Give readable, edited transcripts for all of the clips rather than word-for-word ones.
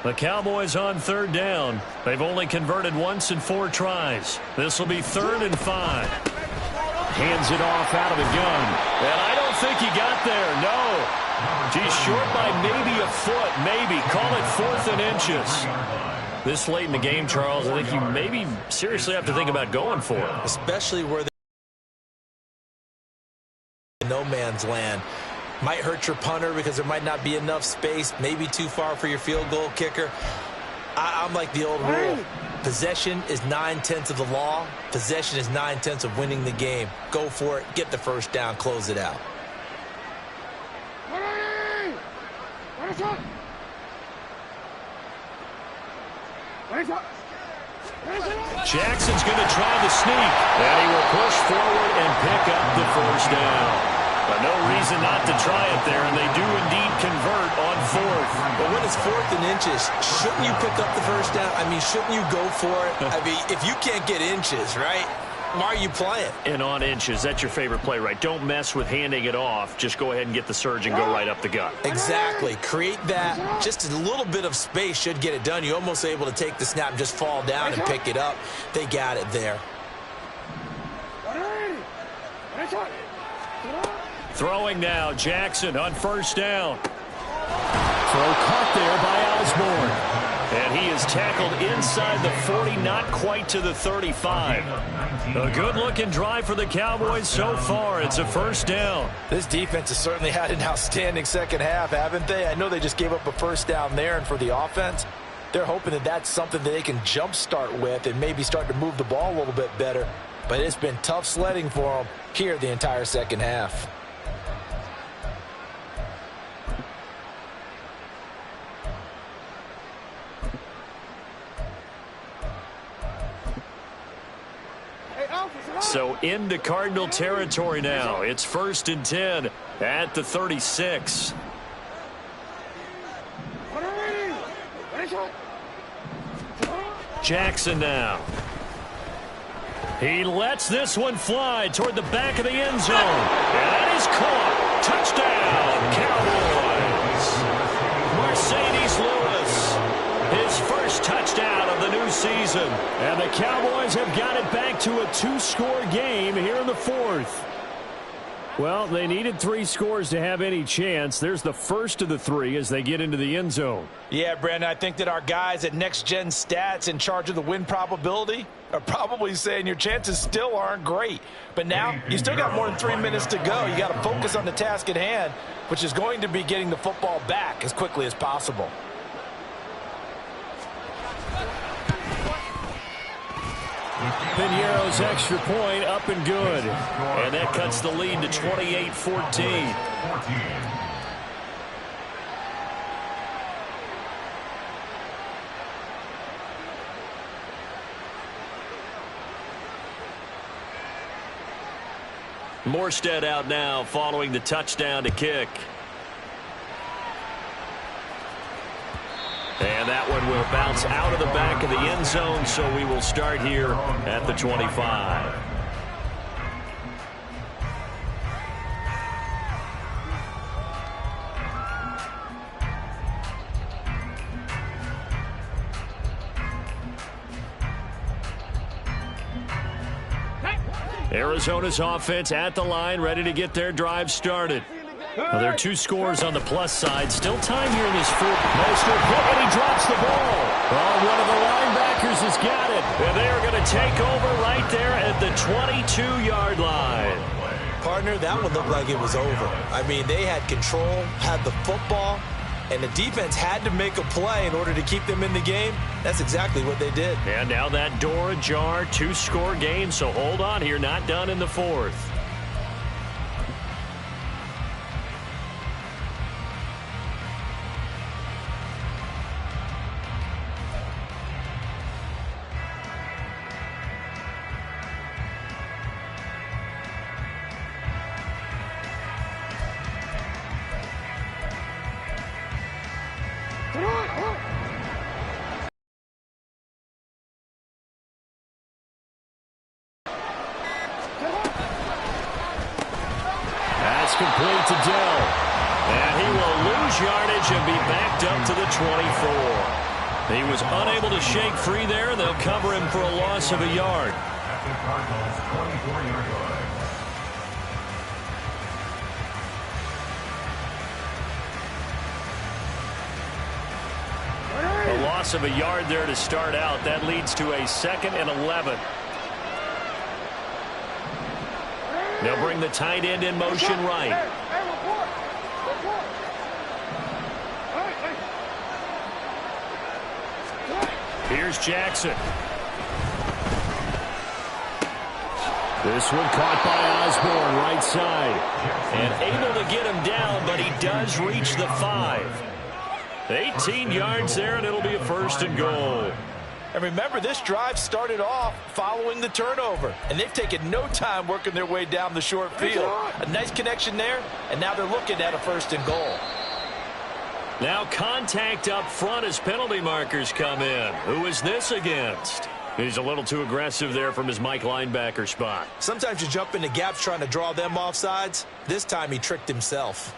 The Cowboys on third down. They've only converted once in 4 tries. This will be 3rd and 5. Hands it off out of the gun. And I don't think he got there. No. He's short by maybe a foot. Maybe. Call it 4th and inches. This late in the game, Charles, I think you maybe seriously have to think about going for it. Especially where they're in no man's land. Might hurt your punter because there might not be enough space. Maybe too far for your field goal kicker. I'm like the old rule. Possession is 9/10 of the law. Possession is 9/10 of winning the game. Go for it. Get the first down. Close it out. Jackson's going to try the sneak. And he will push forward and pick up the first down. But no reason not to try it there, and they do indeed convert on 4th. But when it's 4th and inches, shouldn't you pick up the first down? I mean, shouldn't you go for it? I mean, if you can't get inches, right, why are you playing? And on inches, that's your favorite play, right? Don't mess with handing it off. Just go ahead and get the surge and go right up the gut. Exactly. Create that. Just a little bit of space should get it done. You're almost able to take the snap and just fall down and pick it up. They got it there. Throwing now, Jackson on first down. Throw caught there by Osborne. And he is tackled inside the 40, not quite to the 35. A good-looking drive for the Cowboys so far. It's a first down. This defense has certainly had an outstanding second half, haven't they? I know they just gave up a first down there, and for the offense, they're hoping that that's something that they can jumpstart with and maybe start to move the ball a little bit better. But it's been tough sledding for them here the entire second half. So into Cardinal territory now. It's 1st and 10 at the 36. Jackson now. He lets this one fly toward the back of the end zone. And that is caught. Touchdown, Cowboys. Mercedes Lewis. His first touchdown of the new season. And the Cowboys have got it back to a 2-score game here in the 4th. Well, they needed 3 scores to have any chance. There's the first of the 3 as they get into the end zone. Yeah, Brandon, I think that our guys at Next Gen Stats in charge of the win probability are probably saying your chances still aren't great. But now you still got more than 3 minutes to go. You got to focus on the task at hand, which is going to be getting the football back as quickly as possible. Piñeiro's extra point up and good. And that cuts the lead to 28-14. Morstead out now following the touchdown to kick. And that one will bounce out of the back of the end zone, so we will start here at the 25. Arizona's offense at the line, ready to get their drive started. Well, there are 2 scores on the plus side. Still time here in this 4th. Mostert hit, and he drops the ball. Oh, one of the linebackers has got it. And they are going to take over right there at the 22-yard line. Partner, that one looked like it was over. I mean, they had control, had the football, and the defense had to make a play in order to keep them in the game. That's exactly what they did. And now that door ajar, 2-score game, so hold on here. Not done in the 4th. That's complete to Dell. And he will lose yardage and be backed up to the 24. He was unable to shake free there, and they'll cover him for a loss of a yard. A loss of a yard there to start out. That leads to a 2nd and 11. They'll bring the tight end in motion right. Here's Jackson. This one caught by Osborne, right side. And able to get him down, but he does reach the 5. 18 yards there, and it'll be a 1st and goal. And remember, this drive started off following the turnover, and they've taken no time working their way down the short field. A nice connection there, and now they're looking at a 1st and goal. Now contact up front as penalty markers come in. Who is this against? He's a little too aggressive there from his Mike linebacker spot. Sometimes you jump into gaps trying to draw them off sides. This time he tricked himself.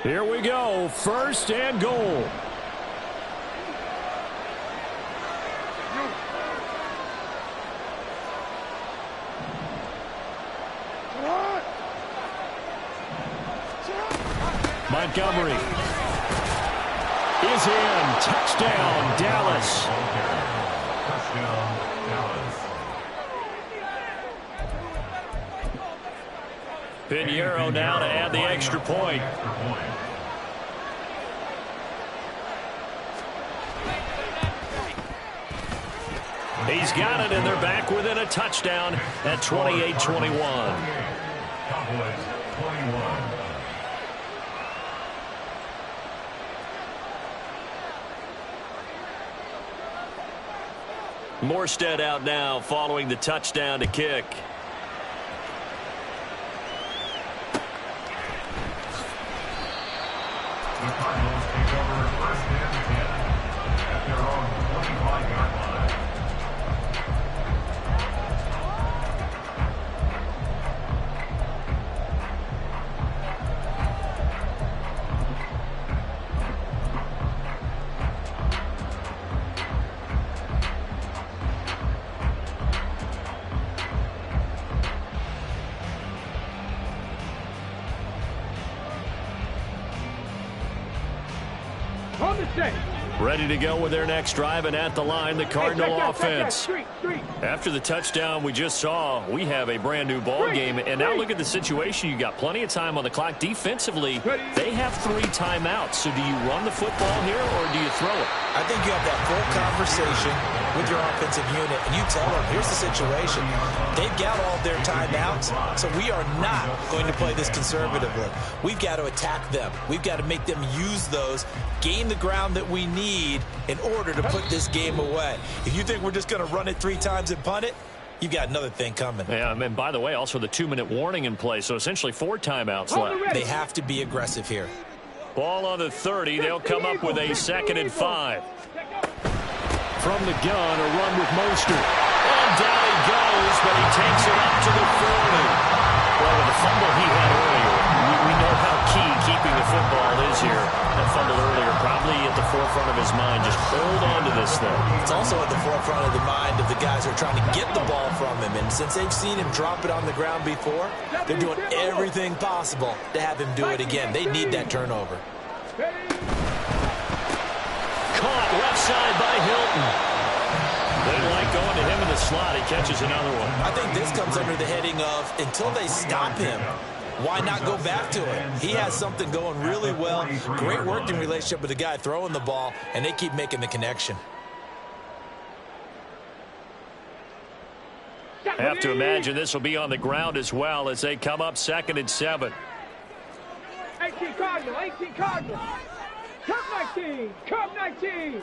Here we go, 1st and goal. Montgomery is in. Touchdown, Dallas. Pinheiro now to add the extra point. He's got it, and they're back within a touchdown at 28-21. Cowboys 21. Morstead out now following the touchdown to kick. The Cardinals take over 1st and 10 at their own 25-yard line. Ready to go with their next drive, and at the line, the Cardinal offense. After the touchdown we just saw, we have a brand new ball game, and now look at the situation. You got plenty of time on the clock. Defensively, they have 3 timeouts. So do you run the football here, or do you throw it? I think you have that full conversation with your offensive unit, and you tell them, here's the situation. They've got all their timeouts, so we are not going to play this conservatively. We've got to attack them. We've got to make them use those, gain the ground that we need in order to put this game away. If you think we're just going to run it 3 times and punt it, you've got another thing coming. Yeah, and by the way, also the 2-minute warning in play, so essentially 4 timeouts left. They have to be aggressive here. Ball on the 30. They'll come up with a 2nd and 5. From the gun, a run with Mostert. And down he goes, but he takes it up to the 40. Well, with the fumble he had earlier, we know how key keeping the football is here. That fumble earlier probably at the forefront of his mind. Just hold on to this thing. It's also at the forefront of the mind of the guys who are trying to get the ball from him. And since they've seen him drop it on the ground before, they're doing everything possible to have him do it again. They need that turnover. Caught left side by Hilton. They like going to him in the slot. He catches another one. I think this comes under the heading of, until they stop him, why not go back to it? He has something going really well. Great working relationship with the guy throwing the ball, and they keep making the connection. Have to imagine this will be on the ground as well as they come up 2nd and 7. 18 Cardinal, 18 Cardinal. Cup 19, Cup 19.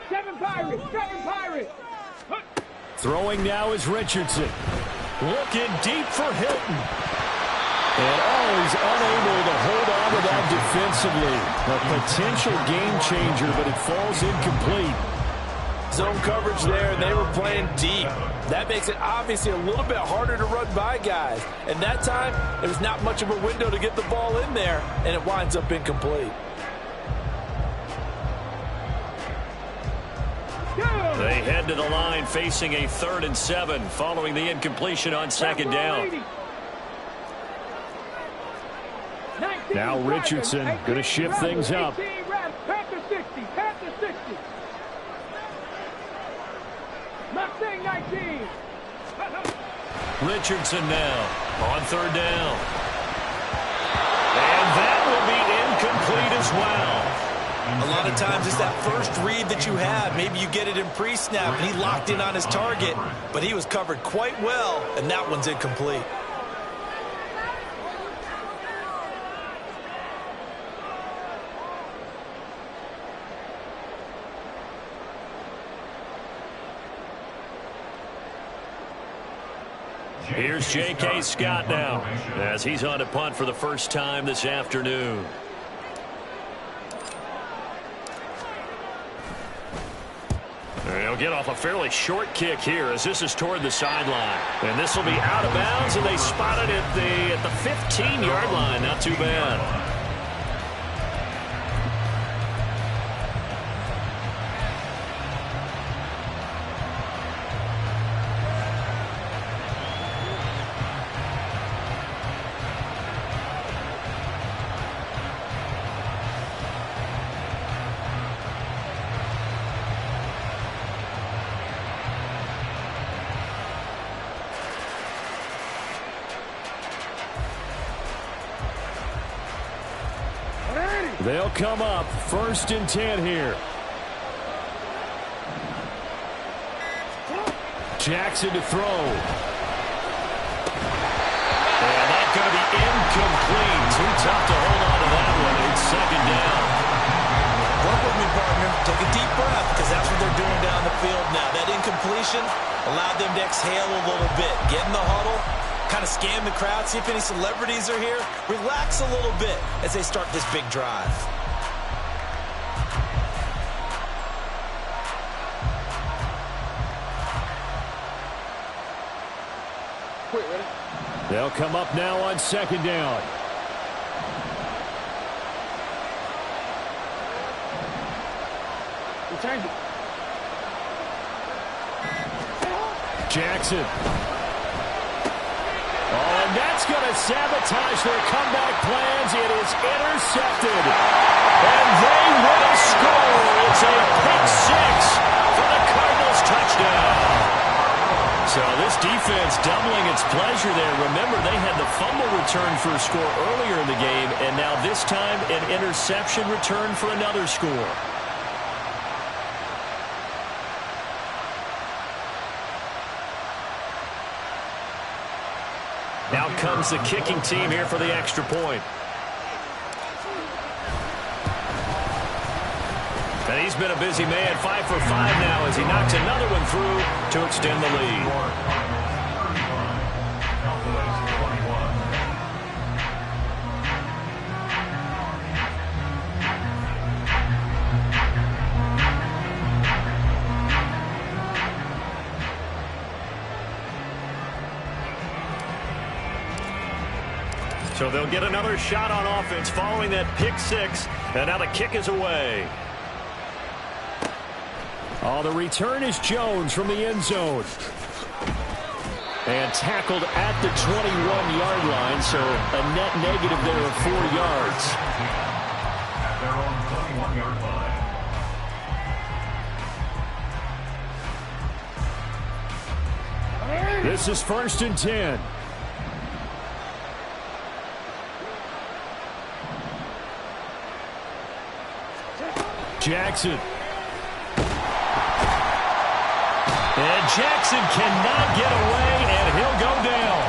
7 Pirates, 7 Pirates. Throwing now is Richardson. Looking deep for Hilton. And he's unable to hold on to that defensively. A potential game changer, but it falls incomplete. Zone coverage there, and they were playing deep. That makes it obviously a little bit harder to run by guys. And that time, there's not much of a window to get the ball in there, and it winds up incomplete. They head to the line facing a 3rd and 7 following the incompletion on 2nd down. Now Richardson going to shift things up. Panther 60, Panther 60. Mustang 19. Richardson now on 3rd down. And that will be incomplete as well. A lot of times it's that first read that you have. Maybe you get it in pre-snap, and he locked in on his target, but he was covered quite well, and that one's incomplete. Here's J.K. Scott now as he's on to punt for the first time this afternoon. They'll get off a fairly short kick here as this is toward the sideline. And this will be out of bounds, and they spot it at the 15-yard line. Not too bad. They'll come up 1st and 10 here. Jackson to throw. And that's going to be incomplete. Too tough to hold on to that one. It's 2nd down. Work with me, partner. Take a deep breath, because that's what they're doing down the field now. That incompletion allowed them to exhale a little bit. Get in the huddle. Kind of scan the crowd, see if any celebrities are here. Relax a little bit as they start this big drive. Wait, ready? They'll come up now on 2nd down. We'll change it. Jackson. Oh, and that's going to sabotage their comeback plans. It is intercepted. And they will score. It's a pick 6 for the Cardinals touchdown. So this defense doubling its pleasure there. Remember, they had the fumble return for a score earlier in the game, and now this time an interception return for another score. Now comes the kicking team here for the extra point. And he's been a busy man, 5 for 5 now as he knocks another one through to extend the lead. So they'll get another shot on offense following that pick 6, and now the kick is away. Oh, the return is Jones from the end zone. And tackled at the 21-yard line, so a net negative there of 4 yards. They're on the 21-yard line. This is 1st and 10. Jackson. And Jackson cannot get away, and he'll go down.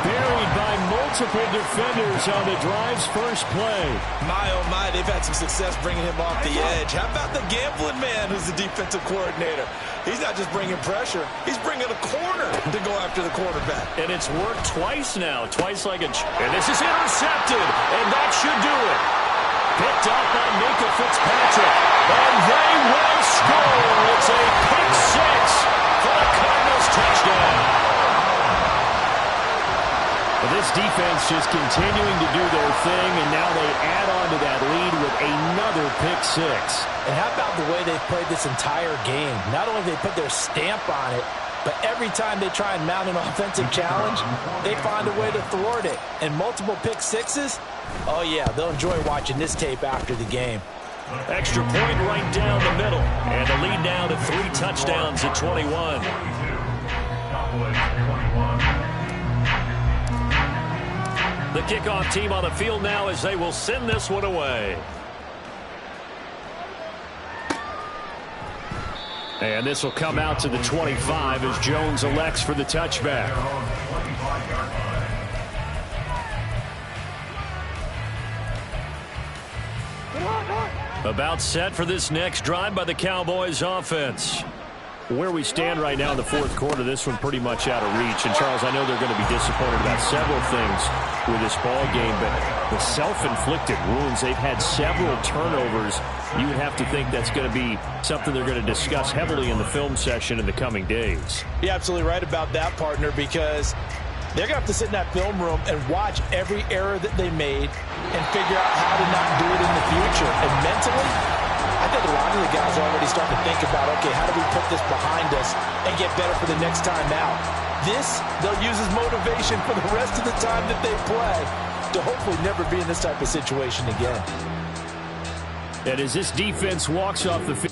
buried by multiple defenders on the drive's first play. My, oh my, they've had some success bringing him off the edge. How about the gambling man who's the defensive coordinator? He's not just bringing pressure, he's bringing a corner to go after the quarterback. And it's worked twice now, twice like a... And this is intercepted, and that should do it. Picked up by Minkah Fitzpatrick, and they will score. It's a pick six for the Cardinals touchdown. Well, this defense just continuing to do their thing, and now they add on to that lead with another pick six. And how about the way they've played this entire game? Not only have they put their stamp on it, but every time they try and mount an offensive challenge, they find a way to thwart it. And multiple pick sixes, oh yeah, they'll enjoy watching this tape after the game. Extra point right down the middle. And the lead now to 3 touchdowns at 21. The kickoff team on the field now as they will send this one away. And this will come out to the 25 as Jones elects for the touchback. About set for this next drive by the Cowboys offense. Where we stand right now in the fourth quarter, this one pretty much out of reach. And, Charles, I know they're going to be disappointed about several things with this ball game, but the self-inflicted wounds, they've had several turnovers. You would have to think that's going to be something they're going to discuss heavily in the film session in the coming days. You're absolutely right about that, partner, because they're going to have to sit in that film room and watch every error that they made and figure out how to not do it in the future. And mentally, I think a lot of the guys are already starting to think about, okay, how do we put this behind us and get better for the next time out? This, they'll use as motivation for the rest of the time that they play to hopefully never be in this type of situation again. And as this defense walks off the field,